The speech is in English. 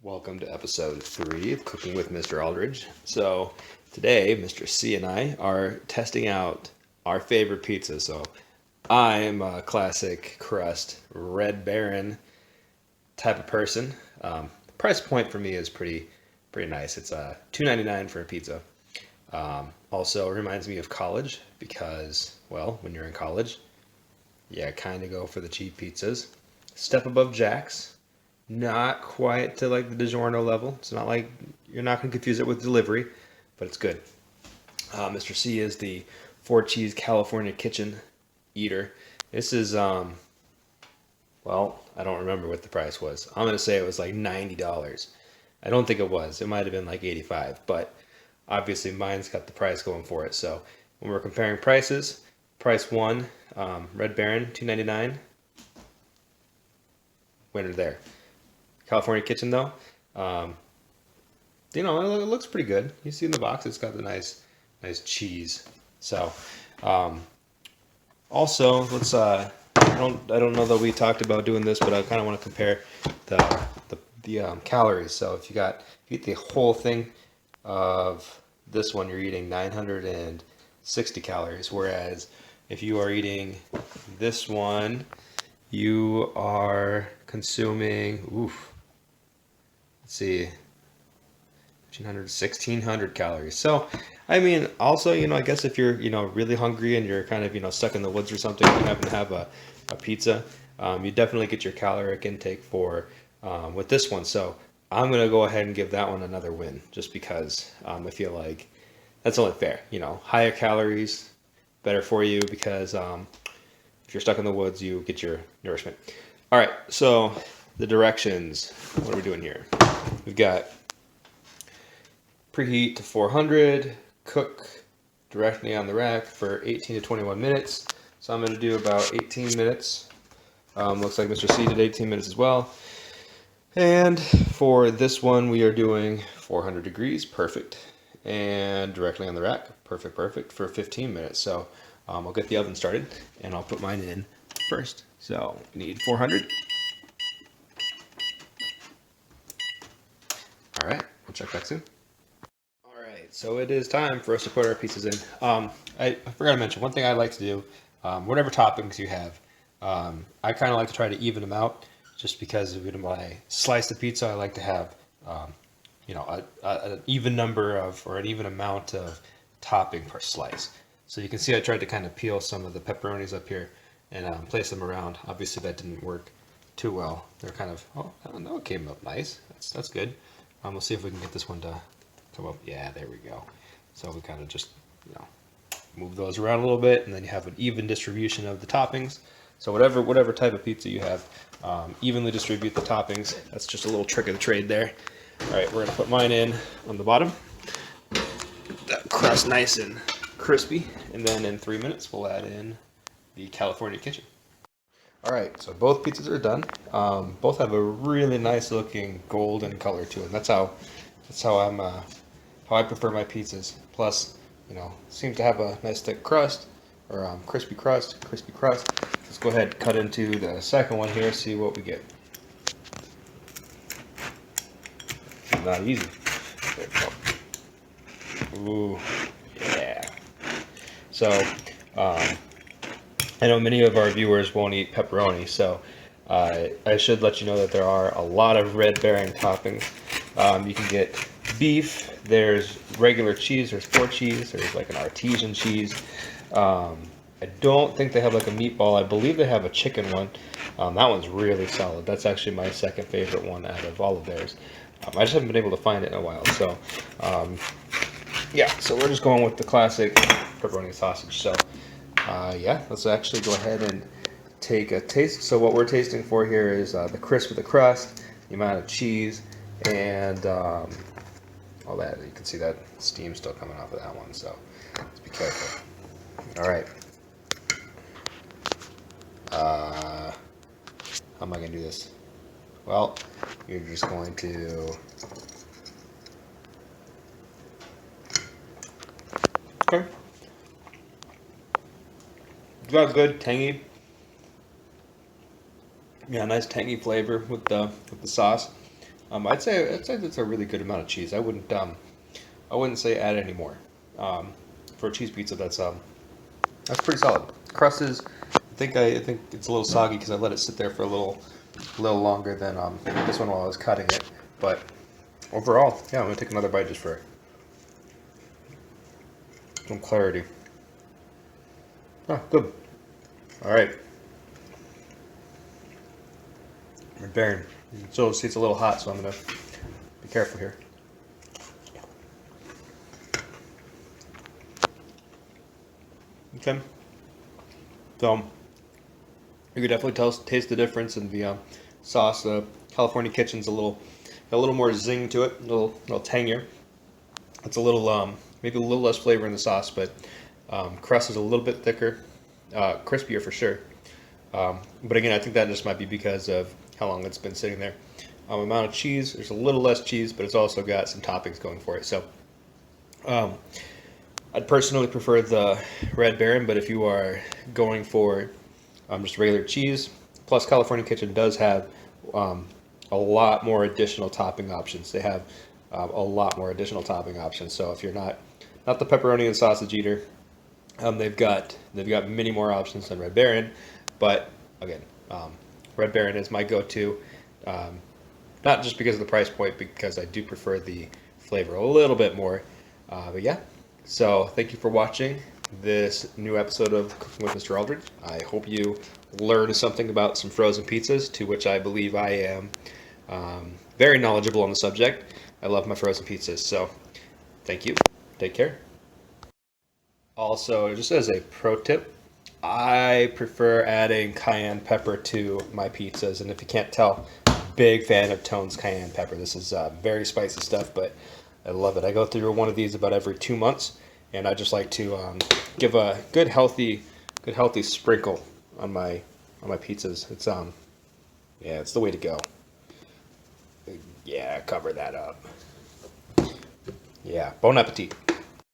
Welcome to episode 3 of Cooking with Mr. Aldridge. So today, Mr. C and I are testing out our favorite pizza. So I'm a classic crust Red Baron type of person. Price point for me is pretty nice. It's $2.99 for a pizza. Also reminds me of college because, well, when you're in college, yeah, kind of go for the cheap pizzas. Step above Jack's. Not quite to like the DiGiorno level. It's not like you're not going to confuse it with delivery, but it's good. Mr. C is the 4-cheese California kitchen eater. This is, well, I don't remember what the price was. I'm going to say it was like $90. I don't think it was. It might have been like 85, but obviously mine's got the price going for it. So when we're comparing prices, price one, Red Baron, $2.99, winner there. California Kitchen though, it looks pretty good. You see in the box, it's got the nice cheese. So, also let's I don't know that we talked about doing this, but I kind of want to compare the calories. So if you eat the whole thing of this one, you're eating 960 calories, whereas if you are eating this one, you are consuming, let's see, 1,600 calories. So, I mean, also, I guess if you're, really hungry and you're kind of, stuck in the woods or something, you happen to have a pizza, you definitely get your caloric intake for with this one. So I'm going to go ahead and give that one another win just because I feel like that's only fair. Higher calories, better for you because if you're stuck in the woods, you get your nourishment. All right, so the directions. What are we doing here? We've got preheat to 400, cook directly on the rack for 18 to 21 minutes. So I'm going to do about 18 minutes. Looks like Mr. C did 18 minutes as well. And for this one, we are doing 400 degrees, perfect. And directly on the rack, perfect, for 15 minutes. So I'll get the oven started and I'll put mine in first. So we need 400. All right, we'll check back soon. All right, so it is time for us to put our pieces in. I forgot to mention, one thing I like to do, whatever toppings you have, I kind of like to try to even them out just because when I slice the pizza, I like to have, an even number of, or an even amount of topping per slice. So you can see I tried to kind of peel some of the pepperonis up here and place them around. Obviously that didn't work too well. They're kind of, I don't know, it came up nice. That's good. We'll see if we can get this one to come up. Yeah, there we go. So we kind of just, move those around a little bit, and then you have an even distribution of the toppings. So whatever type of pizza you have, evenly distribute the toppings. That's just a little trick of the trade there. All right, we're gonna put mine in on the bottom. That crust nice and crispy, and then in 3 minutes we'll add in the California Kitchen. All right, so both pizzas are done. Both have a really nice looking golden color to them. That's how I prefer my pizzas. Plus, seems to have a nice thick crust or crispy crust. Let's go ahead and cut into the second one here. See what we get. Not easy. There we go. Ooh, yeah. So, I know many of our viewers won't eat pepperoni, so I should let you know that there are a lot of Red Baron toppings. You can get beef, there's regular cheese, there's 4-cheese, there's like an artesian cheese. I don't think they have like a meatball. I believe they have a chicken one. That one's really solid. That's actually my second favorite one out of all of theirs. I just haven't been able to find it in a while. So, yeah, so we're just going with the classic pepperoni sausage. So, yeah, let's actually go ahead and take a taste. So what we're tasting for here is the crisp of the crust, the amount of cheese, and all that. You can see that steam still coming off of that one, so let's be careful. All right. How am I going to do this? Well, you're just going to... Okay. It's got good tangy, nice tangy flavor with the sauce. I'd say that's a really good amount of cheese. I wouldn't say add any more. For a cheese pizza, that's pretty solid. Crust is, I think it's a little soggy because I let it sit there for little longer than this one while I was cutting it. But overall, yeah, I'm gonna take another bite just for some clarity. Oh, good. All right. Red Baron. So see, it's a little hot, so I'm gonna be careful here. Okay. So you could definitely taste the difference in the sauce. The California Kitchen's a little more zing to it, a little tangier. It's a little maybe a little less flavor in the sauce, but crust is a little bit thicker, crispier for sure. But again, I think that just might be because of how long it's been sitting there. Amount of cheese, there's a little less cheese, but it's also got some toppings going for it. So I'd personally prefer the Red Baron, but if you are going for just regular cheese, plus California Kitchen does have a lot more additional topping options. They have a lot more additional topping options. So if you're not the pepperoni and sausage eater, they've got many more options than Red Baron. But again, Red Baron is my go-to, not just because of the price point, because I do prefer the flavor a little bit more. But yeah, so thank you for watching this new episode of Cooking with Mr. Aldridge. I hope you learned something about some frozen pizzas, to which I believe I am very knowledgeable on the subject. I love my frozen pizzas, so thank you. Take care. Also, just as a pro tip, I prefer adding cayenne pepper to my pizzas, and if you can't tell, big fan of Tone's cayenne pepper. This is very spicy stuff, but I love it. I go through one of these about every 2 months, and I just like to give a good healthy sprinkle on my pizzas. It's yeah, it's the way to go. Yeah, cover that up. Yeah, bon appetit.